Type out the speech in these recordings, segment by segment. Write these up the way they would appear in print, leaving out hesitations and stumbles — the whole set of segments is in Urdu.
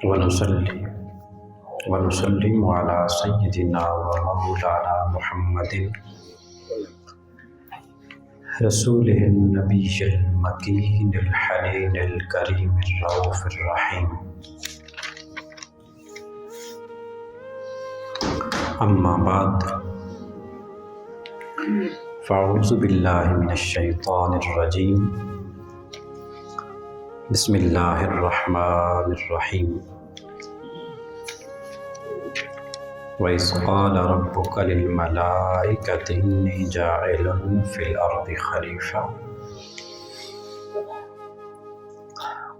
ونصلي ونسلم على سيدنا ومولانا محمد رسوله النبي المكين الحنين الكريم الرؤوف الرحيم. أما بعد، فأعوذ بالله من الشيطان الرجيم. بسم الله الرحمن الرحيم. وَإِذْ قَالَ رَبُّكَ لِلْمَلَائِكَةِ إِنِّي جَاعِلٌ فِي الْأَرْضِ خَلِيفَةً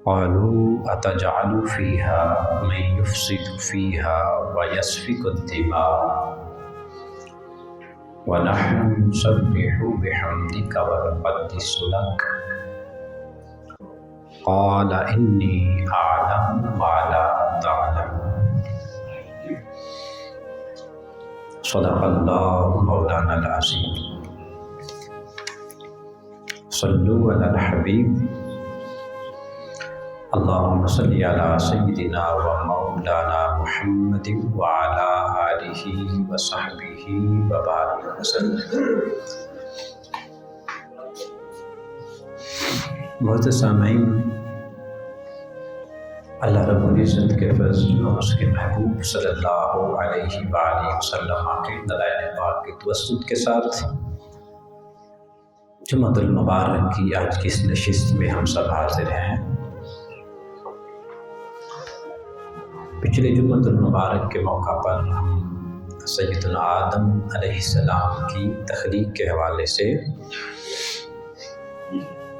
قَالُوا أَتَجْعَلُ فِيهَا مَن يُفْسِدُ فِيهَا وَيَسْفِكُ الدِّمَاءَ وَنَحْنُ نُسَبِّحُ بِحَمْدِكَ وَنُقَدِّسُ لَكَ قَالَ إِنِّي أَعْلَمُ مَا لَا تَعْلَمُونَ. صدق اللہ مولانا العظیم. صلو علی الحبیب. اللہم صلی علی سیدنا و مولانا محمد وعلی آلہ وصحبہ وبارک وسلم. محترم سامعین، اللہ رب العزت کے فضل اور اس کے محبوب صلی اللہ علیہ وآلہ وسلم کے دلائل پاک کے توسط کے ساتھ جمعۃ المبارک کی آج کی اس نشست میں ہم سب حاضر ہیں. پچھلے جمعۃ المبارک کے موقع پر ہم سیدنا آدم علیہ السلام کی تخلیق کے حوالے سے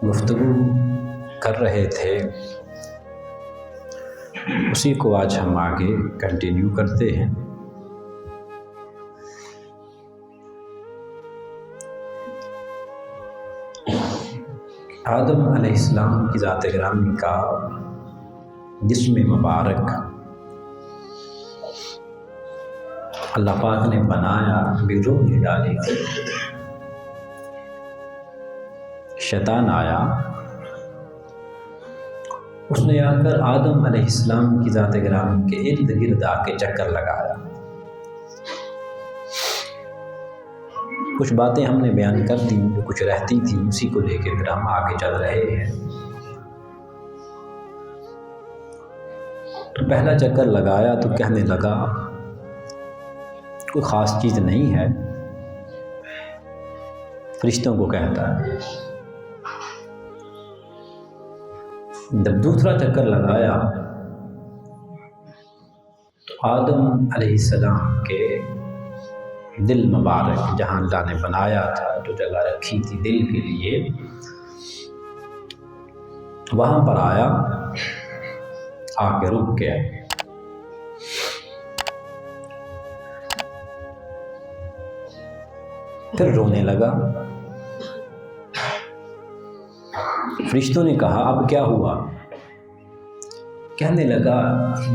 گفتگو کر رہے تھے. اسی کو آج ہم آگے کنٹینیو کرتے ہیں. آدم علیہ السلام کی ذات گرامی کا جسم مبارک اللہ پاک نے بنایا، روح ڈالی. شیطان آیا، اس نے آ کر آدم علیہ السلام کی ذات گرامی کے ارد گرد آ کے چکر لگایا. کچھ باتیں ہم نے بیان کر دی جو کچھ رہتی تھی، اسی کو لے کے پھر ہم آگے چل رہے ہیں. تو پہلا چکر لگایا تو کہنے لگا کوئی خاص چیز نہیں ہے، فرشتوں کو کہتا ہے. جب دوسرا چکر لگایا تو آدم علیہ السلام کے دل مبارک جہاں اللہ نے بنایا تھا، جو جگہ رکھی تھی دل کے لیے، وہاں پر آیا، آ کے رک گیا. پھر رونے لگا. فرشتوں نے کہا اب کیا ہوا؟ کہنے لگا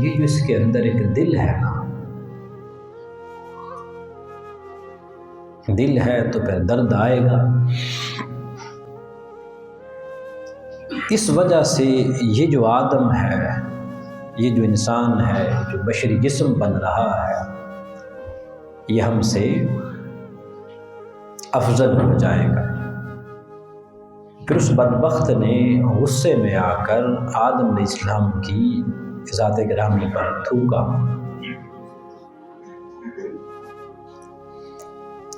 یہ جو اس کے اندر ایک دل ہے نا، دل ہے تو پھر درد آئے گا. اس وجہ سے یہ جو آدم ہے، یہ جو انسان ہے، جو بشری جسم بن رہا ہے، یہ ہم سے افضل ہو جائے گا. پھر اس بدبخت نے غصے میں آ کر آدم علیہ السلام کی ذات گرامی پر تھوکا.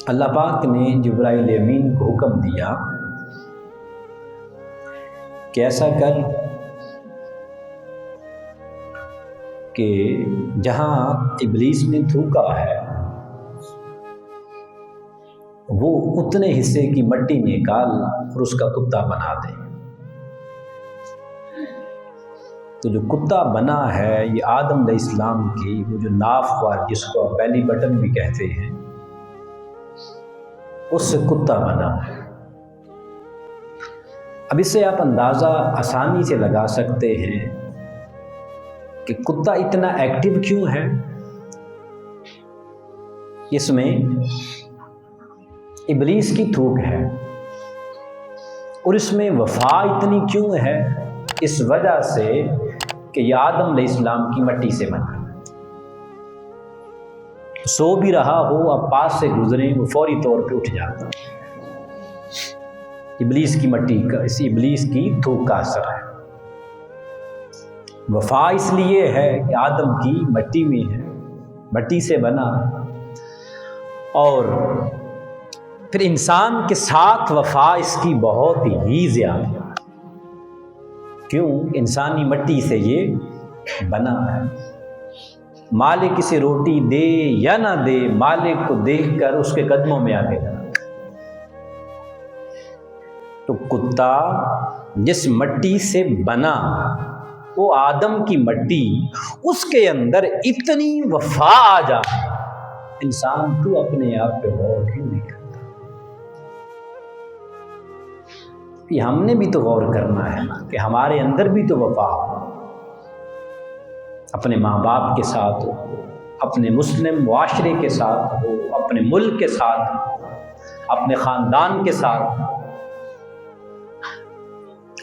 اللہ پاک نے جبرائیل امین کو حکم دیا کہ ایسا کر کہ جہاں ابلیس نے تھوکا ہے وہ اتنے حصے کی مٹی نکال اور اس کا کتا بنا دے. تو جو کتا بنا ہے یہ آدم علیہ السلام کی وہ جو ناف وار جس کو بیلی بٹن بھی کہتے ہیں، اس سے کتا بنا. اب اس سے آپ اندازہ آسانی سے لگا سکتے ہیں کہ کتا اتنا ایکٹیو کیوں ہے. اس میں ابلیس کی تھوک ہے، اور اس میں وفا اتنی کیوں ہے؟ اس وجہ سے کہ یہ آدم علیہ السلام کی مٹی سے بنا، سو بھی رہا ہو، اب پاس سے گزریں وہ فوری طور پہ اٹھ جاتا۔ ابلیس کی مٹی کا، اس ابلیس کی تھوک کا اثر ہے۔ وفا اس لیے ہے کہ آدم کی مٹی میں ہے، مٹی سے بنا، اور پھر انسان کے ساتھ وفا اس کی بہت ہی زیادہ۔ کیوں؟ انسانی مٹی سے یہ بنا ہے۔ مالک اسے روٹی دے یا نہ دے، مالک کو دیکھ کر اس کے قدموں میں آ گیا۔ تو کتا جس مٹی سے بنا، وہ آدم کی مٹی، اس کے اندر اتنی وفا آ جائے، انسان تو اپنے آپ پہ غور کیوں نہیں کرتا؟ یہ ہم نے بھی تو غور کرنا ہے کہ ہمارے اندر بھی تو وفا ہو، اپنے ماں باپ کے ساتھ ہو، اپنے مسلم معاشرے کے ساتھ ہو، اپنے ملک کے ساتھ ہو، اپنے خاندان کے ساتھ ہو،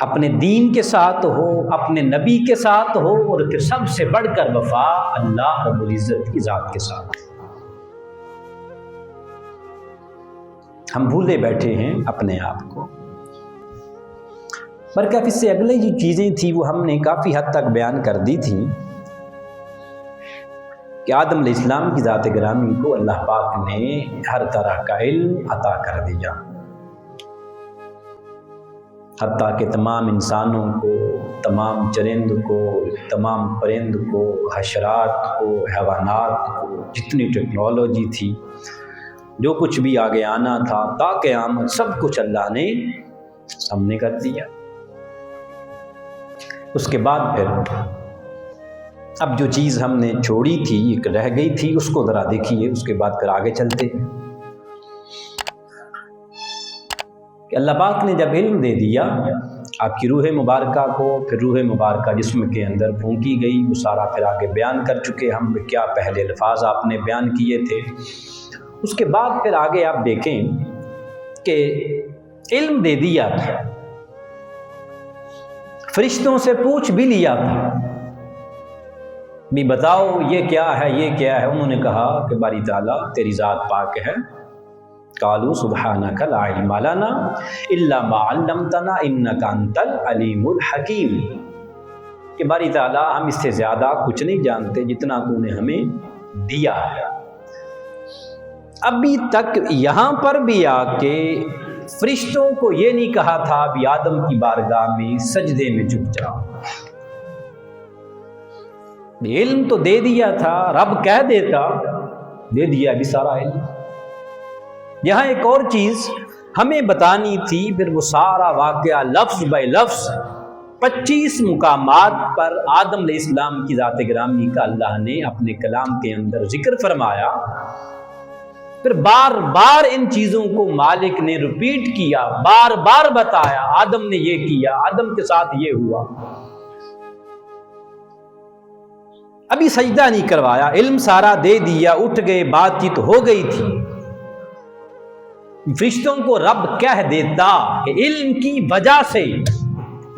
اپنے دین کے ساتھ ہو، اپنے نبی کے ساتھ ہو، اور پھر سب سے بڑھ کر وفا اللہ رب العزت کی ذات کے ساتھ۔ ہم بھولے بیٹھے ہیں اپنے آپ کو۔ برکف اس سے اگلے جو چیزیں تھیں وہ ہم نے کافی حد تک بیان کر دی تھیں کہ آدم علیہ السلام کی ذات گرامی کو اللہ پاک نے ہر طرح کا علم عطا کر دیا، حتیٰ کہ تمام انسانوں کو، تمام چرند کو، تمام پرند کو، حشرات کو، حیوانات کو، جتنی ٹیکنالوجی تھی، جو کچھ بھی آگے آنا تھا تا قیامت، سب کچھ اللہ نے سامنے کر دیا۔ اس کے بعد پھر اب جو چیز ہم نے چھوڑی تھی، ایک رہ گئی تھی، اس کو ذرا دیکھیے، اس کے بعد پھر آگے چلتے ہیں کہ اللہ پاک نے جب علم دے دیا آپ کی روح مبارکہ کو، پھر روح مبارکہ جسم کے اندر پھونکی گئی، وہ سارا پھر آگے بیان کر چکے ہم، کیا پہلے الفاظ آپ نے بیان کیے تھے۔ اس کے بعد پھر آگے آپ دیکھیں کہ علم دے دیا تھا، فرشتوں سے پوچھ بھی لیا تھا بھی بتاؤ یہ کیا ہے، یہ کیا ہے۔ انہوں نے کہا کہ باری تعالیٰ تیری ذات پاک ہے۔ قالوا سبحانک لا علم لنا الا ما علمتنا انک انت العلیم الحکیم، کہ باری تعالیٰ ہم اس سے زیادہ کچھ نہیں جانتے جتنا تو نے ہمیں دیا ہے۔ ابھی تک یہاں پر بھی آ کے فرشتوں کو یہ نہیں کہا تھا بھی آدم کی بارگاہ میں سجدے میں جھک جاؤ، علم تو دے دیا تھا، رب کہہ دیتا، دے دیا بھی سارا علم۔ یہاں ایک اور چیز ہمیں بتانی تھی، پھر وہ سارا واقعہ لفظ بے لفظ 25 مقامات پر آدم علیہ السلام کی ذات گرامی کا اللہ نے اپنے کلام کے اندر ذکر فرمایا، پھر بار بار ان چیزوں کو مالک نے ریپیٹ کیا، بار بار بتایا، آدم نے یہ کیا، آدم کے ساتھ یہ ہوا۔ ابھی سجدہ نہیں کروایا، علم سارا دے دیا، اٹھ گئے، بات چیت ہو گئی تھی۔ فرشتوں کو رب کہہ دیتا کہ علم کی وجہ سے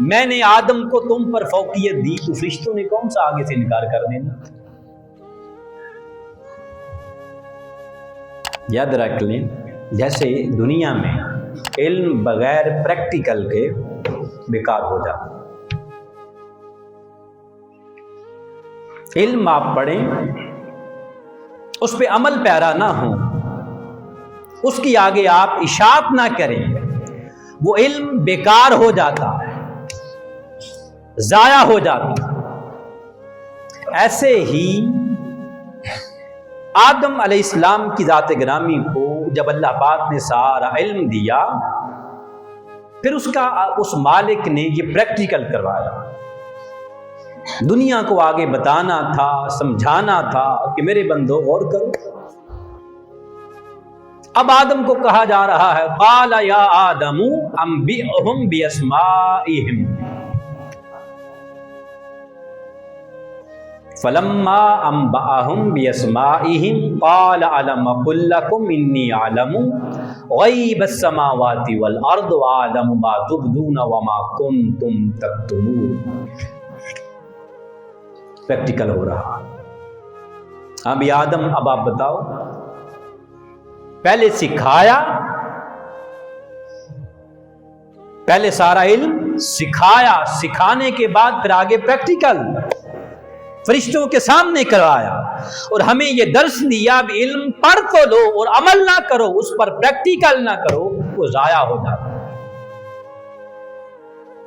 میں نے آدم کو تم پر فوقیت دی، تو فرشتوں نے کون سا آگے سے انکار کر دینا؟ یاد رکھ لیں، جیسے دنیا میں علم بغیر پریکٹیکل کے بیکار ہو جاتا۔ علم آپ پڑھیں، اس پہ عمل پیرا نہ ہو، اس کی آگے آپ اشاعت نہ کریں، وہ علم بیکار ہو جاتا ہے، ضائع ہو جاتا ہے۔ ایسے ہی آدم علیہ السلام کی ذات گرامی کو جب اللہ پاک نے سارا علم دیا، پھر اس مالک نے یہ پریکٹیکل کروایا، دنیا کو آگے بتانا تھا، سمجھانا تھا کہ میرے بندو غور کرو۔ اب آدم کو کہا جا رہا ہے قال یا آدم انبئہم باسمائہم، فلما انبأہم باسمائہم قال الم قل لکم انی اعلم غیب السماوات والارض واعلم ما تبدون وما کنتم تکتمون۔ پریکٹیکل ہو رہا. اب آدم اب آپ بتاؤ، پہلے سکھایا، پہلے سارا علم سکھایا، سکھانے کے بعد پھر آگے پریکٹیکل فرشتوں کے سامنے کروایا، اور ہمیں یہ درس دیا اب علم پڑھ تو لو اور عمل نہ کرو، اس پر پریکٹیکل نہ کرو، وہ ضائع ہو جاتا.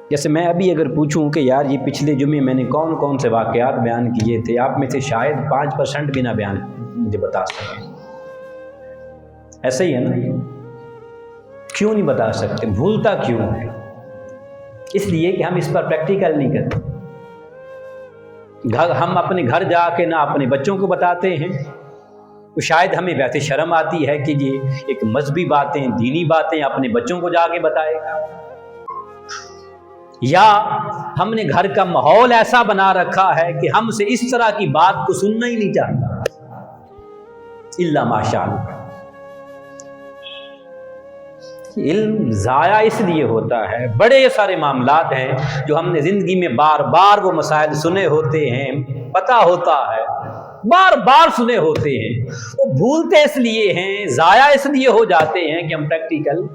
جیسے میں ابھی اگر پوچھوں کہ یار یہ پچھلے جمعے میں نے کون کون سے واقعات بیان کیے تھے، آپ میں سے شاید 5% بھی نہ بیان مجھے بتا سکیں. ایسا ہی ہے نا؟ کیوں نہیں بتا سکتے؟ بھولتا کیوں ہے؟ اس لیے کہ ہم اس پر پریکٹیکل نہیں کرتے. ہم اپنے گھر جا کے نہ اپنے بچوں کو بتاتے ہیں، تو شاید ہمیں ویسے شرم آتی ہے کہ یہ ایک مذہبی باتیں، دینی باتیں اپنے بچوں کو جا کے بتائے گا، یا ہم نے گھر کا ماحول ایسا بنا رکھا ہے کہ ہم سے اس طرح کی بات کو سننا ہی نہیں چاہتا، الا ماشاء اللہ. علم ضائع اس لیے ہوتا ہے، بڑے سارے معاملات ہیں جو ہم نے زندگی میں بار بار وہ مسائل سنے ہوتے ہیں، پتہ ہوتا ہے، بار بار سنے ہوتے ہیں، وہ بھولتے اس لیے ہیں، ضائع اس لیے ہو جاتے ہیں کہ ہم پریکٹیکل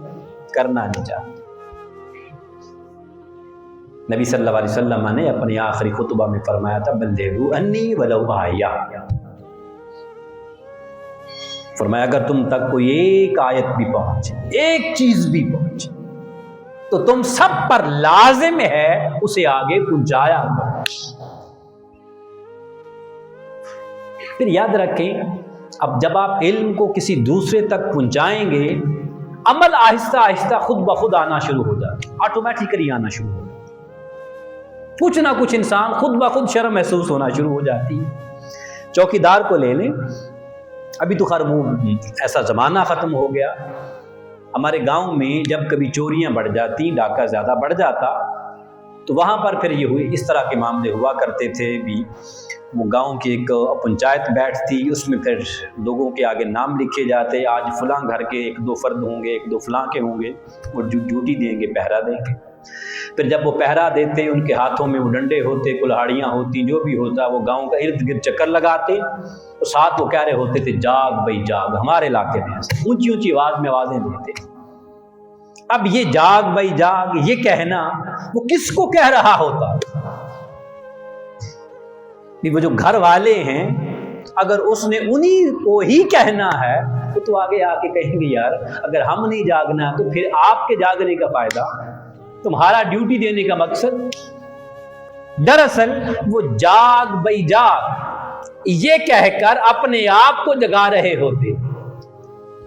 کرنا نہیں چاہتے. نبی صلی اللہ علیہ وسلم نے اپنے آخری خطبہ میں فرمایا تھا بلغوا انی ولو آیہ، فرمایا اگر تم تک کوئی ایک آیت بھی پہنچے، ایک چیز بھی پہنچے، تو تم سب پر لازم ہے اسے آگے پہنچایا. پھر یاد رکھیں، اب جب آپ علم کو کسی دوسرے تک پہنچائیں گے، عمل آہستہ آہستہ خود بخود آنا شروع ہو جاتا ہے، آٹومیٹکلی آنا شروع ہو جاتا ہے. کچھ نہ کچھ انسان خود بخود شرم محسوس ہونا شروع ہو جاتی ہے. چوکیدار کو لے لیں، ابھی تو خیر وہ ایسا زمانہ ختم ہو گیا. ہمارے گاؤں میں جب کبھی چوریاں بڑھ جاتی، ڈاکہ زیادہ بڑھ جاتا، تو وہاں پر پھر یہ ہوئی، اس طرح کے معاملے ہوا کرتے تھے. بھی وہ گاؤں کی ایک پنچایت بیٹھتی، اس میں پھر لوگوں کے آگے نام لکھے جاتے، آج فلاں گھر کے 1-2 فرد ہوں گے، 1-2 فلاں کے ہوں گے، وہ ڈیوٹی دیں گے، پہرا دیں گے. پھر جب وہ پہرا دیتے، ان کے ہاتھوں میں وہ ڈنڈے ہوتے، کلہاڑیاں ہوتی، جو بھی ہوتا، وہ گاؤں کا ارد گرد چکر لگاتے، اور ساتھ وہ کہہ رہے ہوتے تھے جاگ بھائی جاگ. ہمارے علاقے میں اونچی اونچی آواز میں آوازیں دیتے. اب یہ جاگ بھائی جاگ یہ کہنا وہ کس کو کہہ رہا ہوتا؟ وہ جو گھر والے ہیں، اگر اس نے انہی کو ہی کہنا ہے تو آگے آ کے کہیں گے یار اگر ہم نہیں جاگنا تو پھر آپ کے جاگنے کا فائدہ، تمہارا ڈیوٹی دینے کا مقصد. دراصل وہ جاگ بھائی جاگ یہ کہہ کر اپنے آپ کو جگا رہے ہوتے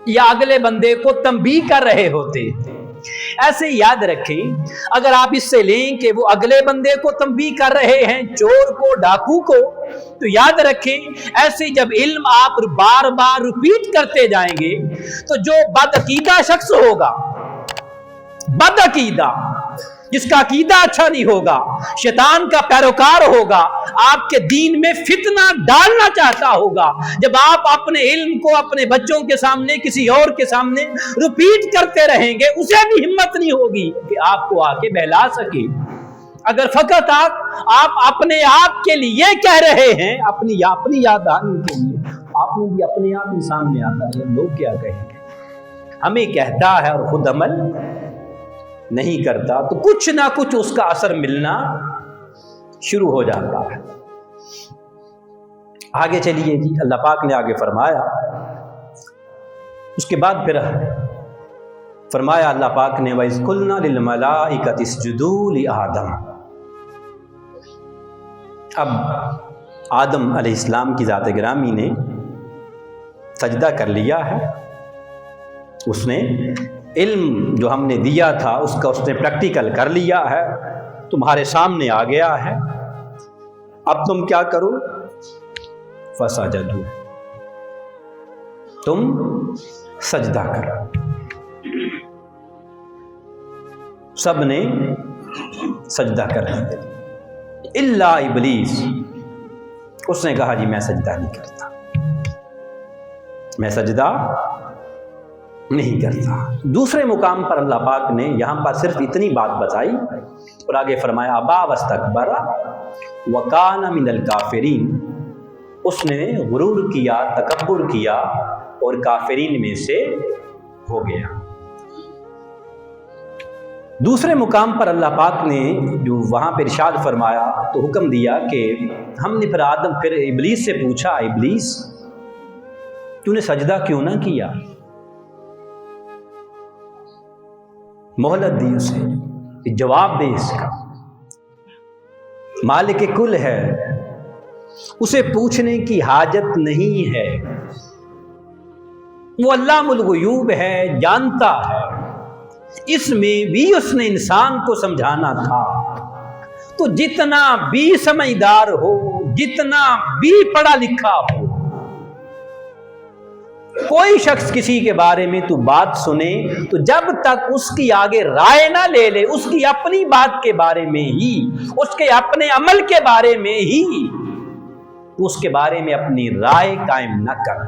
یا اگلے بندے کو تنبیہ کر رہے ہوتے. ایسے یاد رکھیں، اگر آپ اس سے لیں کہ وہ اگلے بندے کو تنبیہ کر رہے ہیں، چور کو، ڈاکو کو، تو یاد رکھیں ایسے جب علم آپ بار بار ریپیٹ کرتے جائیں گے تو جو بدعقیدہ شخص ہوگا، بدعقیدہ جس کا عقیدہ اچھا نہیں ہوگا، شیطان کا پیروکار ہوگا، آپ کے دین میں فتنہ ڈالنا چاہتا ہوگا، جب آپ اپنے علم کو اپنے بچوں کے سامنے، کسی اور کے سامنے ریپیٹ کرتے رہیں گے، اسے بھی ہمت نہیں ہوگی کہ آپ کو آ کے بہلا سکے. اگر فقط آپ اپنے آپ کے لیے کہہ رہے ہیں، اپنی یاد آنے کے لیے، آپ نے بھی اپنے آپ انسان میں آتا ہے، لوگ کیا کہیں گے؟ ہمیں کہتا ہے اور خود عمل نہیں کرتا، تو کچھ نہ کچھ اس کا اثر ملنا شروع ہو جاتا ہے. آگے چلیے جی، اللہ پاک نے آگے فرمایا، اس کے بعد پھر فرمایا اللہ پاک نے وَإِذْ قُلْنَا لِلْمَلَائِكَةِ اسْجُدُوا لِآدَمَ. اب آدم علیہ السلام کی ذات گرامی نے سجدہ کر لیا ہے، اس نے علم جو ہم نے دیا تھا اس کا اس نے پریکٹیکل کر لیا ہے، تمہارے سامنے آ گیا ہے، اب تم کیا کرو؟ فَسَجَدُوا، تم سجدہ کرو. سب نے سجدہ کر دیا الا ابلیس، اس نے کہا جی میں سجدہ نہیں کرتا، میں سجدہ نہیں کرتا۔ دوسرے مقام پر اللہ پاک نے یہاں پر صرف اتنی بات بتائی اور آگے فرمایا ابا واستکبر وکان من الکافرین، اس نے غرور کیا، تکبر کیا اور کافرین میں سے ہو گیا۔ دوسرے مقام پر اللہ پاک نے جو وہاں پہ ارشاد فرمایا تو حکم دیا کہ ہم نے پھر ابلیس سے پوچھا، ابلیس تو نے سجدہ کیوں نہ کیا؟ مہلت دی اسے کہ جواب دے، اس کا مالک کل ہے، اسے پوچھنے کی حاجت نہیں ہے، وہ علام الغیوب ہے، جانتا ہے۔ اس میں بھی اس نے انسان کو سمجھانا تھا، تو جتنا بھی سمجھدار ہو، جتنا بھی پڑھا لکھا ہو، کوئی شخص کسی کے بارے میں تو بات سنے تو جب تک اس کی آگے رائے نہ لے لے، اس کی اپنی بات کے بارے میں ہی، اس کے اپنے عمل کے بارے میں ہی، تو اس کے بارے میں اپنی رائے قائم نہ کر۔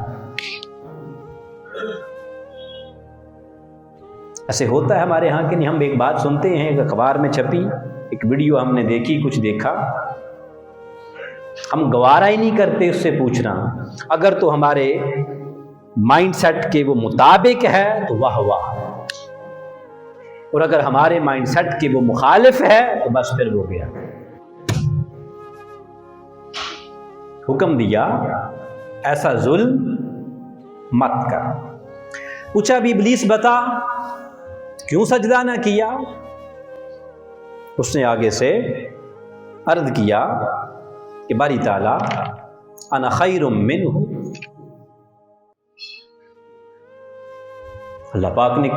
ایسے ہوتا ہے ہمارے ہاں کہ نہیں، ہم ایک بات سنتے ہیں، ایک اخبار میں چھپی ایک ویڈیو ہم نے دیکھی، کچھ دیکھا، ہم گوارا ہی نہیں کرتے اس سے پوچھنا۔ اگر تو ہمارے مائنڈ سیٹ کے وہ مطابق ہے تو واہ واہ، اور اگر ہمارے مائنڈ سیٹ کے وہ مخالف ہے تو بس پھر وہ گیا۔ حکم دیا ایسا ظلم مت کر۔ پوچھا بھی ابلیس بتا کیوں سجدہ نہ کیا؟ اس نے آگے سے عرض کیا کہ باری تعالیٰ انا خیر منہ، اللہ پاک نے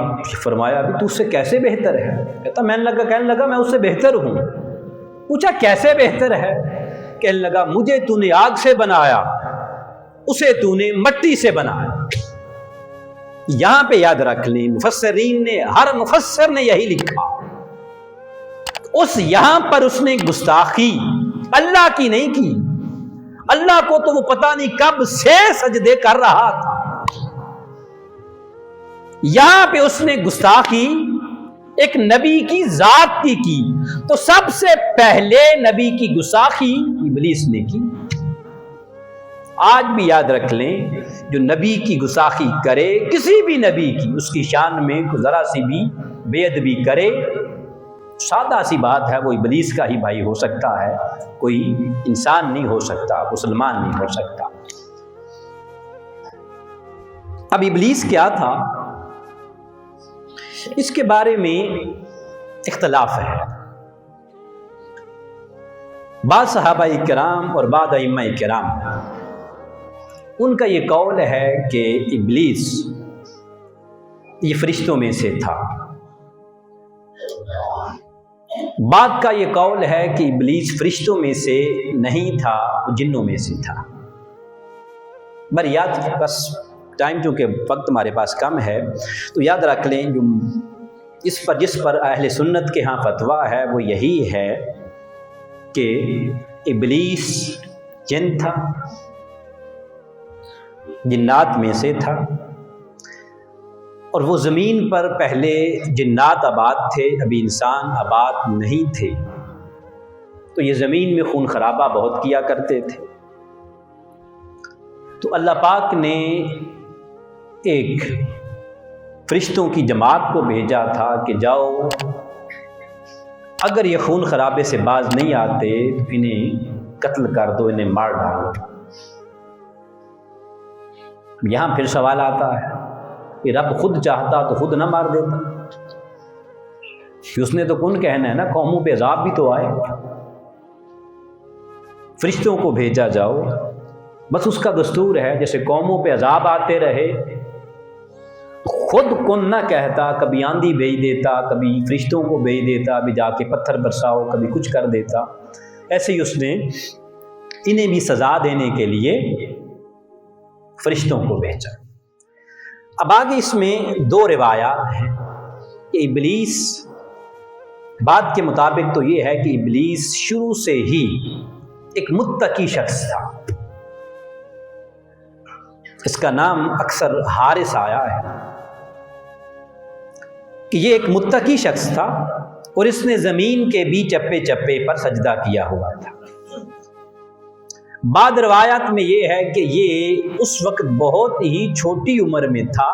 فرمایا ابھی تو اس سے کیسے بہتر ہے؟ کہتا کہنے لگا میں اس سے بہتر ہوں۔ پوچھا کیسے بہتر ہے؟ کہنے لگا مجھے تو نے آگ سے بنایا، اسے تو نے مٹی سے بنایا۔ یہاں پہ یاد رکھ لیں، مفسرین نے، ہر مفسر نے یہی لکھا، اس یہاں پر اس نے گستاخی اللہ کی نہیں کی۔ اللہ کو تو وہ پتہ نہیں کب سے سجدے کر رہا تھا، یہاں پہ اس نے گستاخی ایک نبی کی ذات کی تو سب سے پہلے نبی کی گستاخی ابلیس نے کی۔ آج بھی یاد رکھ لیں، جو نبی کی گستاخی کرے، کسی بھی نبی کی، اس کی شان میں ذرا سی بھی بے ادبی کرے، سادہ سی بات ہے، وہ ابلیس کا ہی بھائی ہو سکتا ہے، کوئی انسان نہیں ہو سکتا، مسلمان نہیں ہو سکتا۔ اب ابلیس کیا تھا، اس کے بارے میں اختلاف ہے۔ بعض صحابہ کرام اور بعض ائمہ کرام، ان کا یہ قول ہے کہ ابلیس یہ فرشتوں میں سے تھا۔ بعض کا یہ قول ہے کہ ابلیس فرشتوں میں سے نہیں تھا، وہ جنوں میں سے تھا۔ بر یاد بس ٹائم چونکہ وقت ہمارے پاس کم ہے تو یاد رکھ لیں، جو جس پر اہل سنت کے ہاں فتویٰ ہے وہ یہی ہے کہ ابلیس جن تھا، جنات میں سے تھا، اور وہ زمین پر پہلے جنات آباد تھے، ابھی انسان آباد نہیں تھے، تو یہ زمین میں خون خرابہ بہت کیا کرتے تھے۔ تو اللہ پاک نے ایک فرشتوں کی جماعت کو بھیجا تھا کہ جاؤ، اگر یہ خون خرابے سے باز نہیں آتے تو انہیں قتل کر دو، انہیں مار ڈالو۔ یہاں پھر سوال آتا ہے کہ رب خود چاہتا تو خود نہ مار دیتا؟ اس نے تو کن کہنا ہے نا، قوموں پہ عذاب بھی تو آئے، فرشتوں کو بھیجا جاؤ، بس اس کا دستور ہے، جیسے قوموں پہ عذاب آتے رہے، خود کن نہ کہتا، کبھی آندھی بھیج دیتا، کبھی فرشتوں کو بھیج دیتا، ابھی جا کے پتھر برساؤ، کبھی کچھ کر دیتا۔ ایسے ہی اس نے انہیں بھی سزا دینے کے لیے فرشتوں کو بھیجا۔ اب آگے اس میں دو روایات ہیں کہ ابلیس، بات کے مطابق تو یہ ہے کہ ابلیس شروع سے ہی ایک متقی شخص تھا، اس کا نام اکثر حارث آیا ہے، کہ یہ ایک متقی شخص تھا اور اس نے زمین کے بھی چپے چپے پر سجدہ کیا ہوا تھا۔ بعض روایات میں یہ ہے کہ یہ اس وقت بہت ہی چھوٹی عمر میں تھا،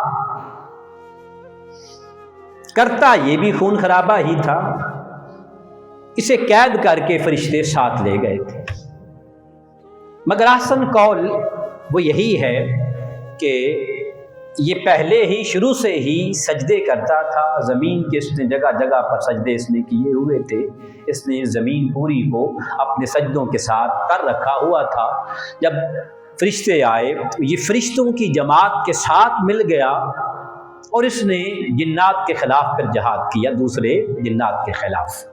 کرتا یہ بھی خون خرابہ ہی تھا۔ اسے قید کر کے فرشتے ساتھ لے گئے تھے، مگر احسن قول وہ یہی ہے کہ یہ پہلے ہی شروع سے ہی سجدے کرتا تھا۔ زمین کے اس نے جگہ جگہ پر سجدے اس نے کیے ہوئے تھے، اس نے زمین پوری کو اپنے سجدوں کے ساتھ کر رکھا ہوا تھا۔ جب فرشتے آئے تو یہ فرشتوں کی جماعت کے ساتھ مل گیا اور اس نے جنات کے خلاف پھر جہاد کیا، دوسرے جنات کے خلاف۔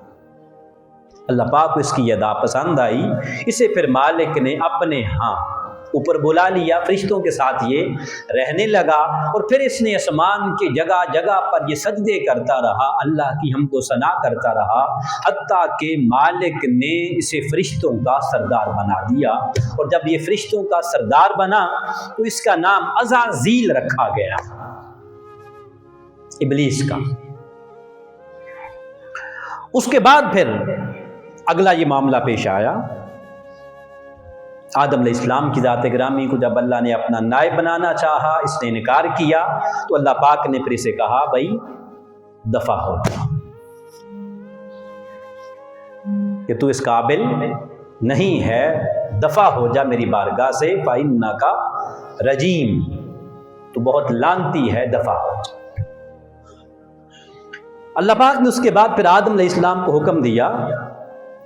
اللہ پاک کو اس کی ادا پسند آئی، اسے پھر مالک نے اپنے ہاں اوپر بلا لیا، فرشتوں کے ساتھ یہ رہنے لگا، اور پھر اس نے آسمان کی جگہ جگہ پر یہ سجدے کرتا رہا، اللہ کی حمد و ثنا کرتا رہا، حتیٰ کہ مالک نے اسے فرشتوں کا سردار بنا دیا۔ اور جب یہ فرشتوں کا سردار بنا تو اس کا نام عزازیل رکھا گیا، ابلیس کا۔ اس کے بعد پھر اگلا یہ معاملہ پیش آیا، آدم علیہ السلام کی ذات گرامی کو جب اللہ نے اپنا نائب بنانا چاہا، اس نے انکار کیا، تو اللہ پاک نے پھر اسے کہا بھائی دفع ہو جا، کہ تو اس قابل نہیں ہے، دفع ہو جا میری بارگاہ سے، فَإِنَّكَ رَجِيمٌ، تو بہت لعنتی ہے، دفع ہو جا۔ اللہ پاک نے اس کے بعد پھر آدم علیہ السلام کو حکم دیا،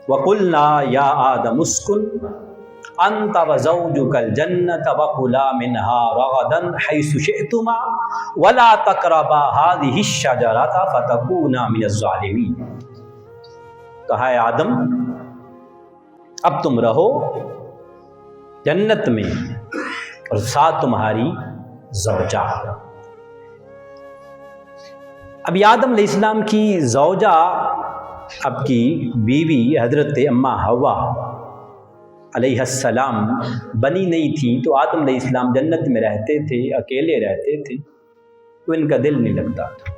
وَقُلْنَا يَا آدَمُ اسْكُنْ انت وزوجك الجنة وكلا منها رغدا حيث شئتما ولا تقربا هذه الشجرة فتكونا من الظالمين۔ کہا ہے آدم اب تم رہو جنت میں اور ساتھ تمہاری زوجہ۔ ابھی آدم علیہ السلام کی زوجہ، اب کی بیوی حضرت اما حوا علیہ السلام بنی نہیں تھی، تو آدم علیہ السلام جنت میں رہتے تھے، اکیلے رہتے تھے، تو ان کا دل نہیں لگتا تھا،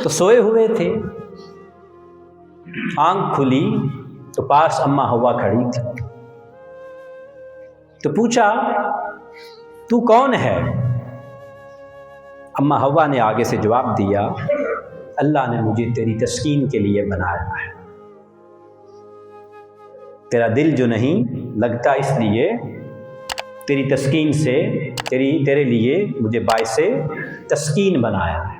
تو سوئے ہوئے تھے، آنکھ کھلی تو پاس اما حوا کھڑی تھی، تو پوچھا تو کون ہے؟ اما حوا نے آگے سے جواب دیا، اللہ نے مجھے تیری تسکین کے لیے بنایا ہے، تیرا دل جو نہیں لگتا، اس لیے تیری تسکین سے تیرے لیے مجھے باعث تسکین بنایا ہے۔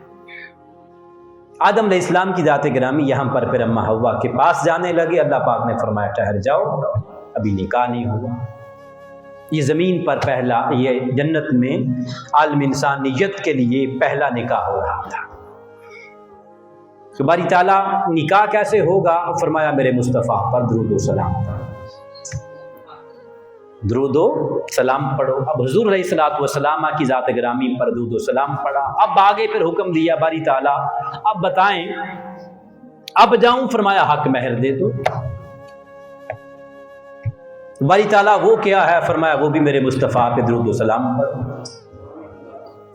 آدم علیہ السلام کی ذات گرامی یہاں پر پھر اما حوا کے پاس جانے لگے۔ اللہ پاک نے فرمایا ٹھہر جاؤ، ابھی نکاح نہیں ہوا۔ یہ زمین پر پہلا، یہ جنت میں عالم انسانیت کے لیے پہلا نکاح ہو رہا تھا۔ تو باری تعالیٰ نکاح کیسے ہوگا؟ فرمایا میرے مصطفیٰ پر درود و سلام پڑھو، درود و سلام پڑھو۔ اب حضور علیہ الصلوۃ والسلام کی ذات گرامی پر درود و سلام پڑھا۔ اب آگے پھر حکم دیا باری تعالیٰ اب بتائیں، اب جاؤں؟ فرمایا حق مہر دے دو۔ باری تعالیٰ وہ کیا ہے؟ فرمایا وہ بھی میرے مصطفیٰ پہ درود و سلام پڑھو۔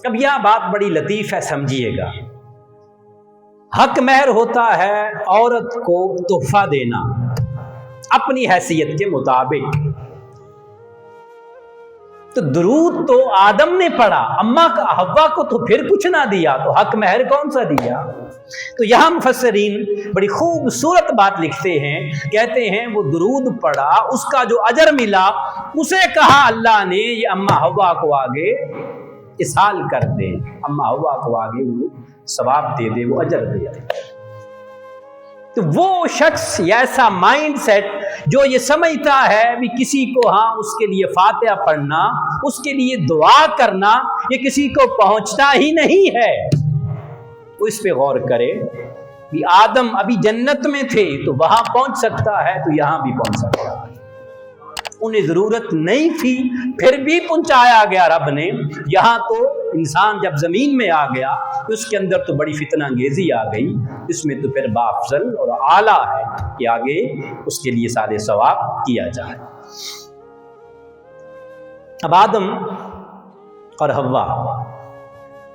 اب یہ بات بڑی لطیف ہے، سمجھیے گا۔ حق مہر ہوتا ہے عورت کو تحفہ دینا اپنی حیثیت کے مطابق، تو درود تو آدم نے پڑھا، اما حوا کو تو پھر کچھ نہ دیا، تو حق مہر کون سا دیا؟ تو یہاں مفسرین بڑی خوبصورت بات لکھتے ہیں، کہتے ہیں وہ درود پڑھا، اس کا جو اجر ملا اسے کہا اللہ نے یہ اما حوا کو آگے اسحال کر دے، اما حوا کو آگے وہ ثواب دے دے، وہ اجر دے دے۔ تو وہ شخص ایسا مائنڈ سیٹ جو یہ سمجھتا ہے بھی کسی کو ہاں اس کے لیے فاتحہ پڑھنا، اس کے لیے دعا کرنا یہ کسی کو پہنچتا ہی نہیں ہے، وہ اس پہ غور کرے بھی آدم ابھی جنت میں تھے تو وہاں پہنچ سکتا ہے تو یہاں بھی پہنچ سکتا ہے، انہیں ضرورت نہیں تھی پھر بھی پہنچایا گیا رب نے۔ یہاں تو انسان جب زمین میں آ گیا تو اس کے اندر تو بڑی فتنہ انگیزی آ گئی، اس میں تو پھر بافضل اور اعلیٰ ہے کہ آگے اس کے لیے سارے ثواب کیا جائے۔ اب آدم اور حوا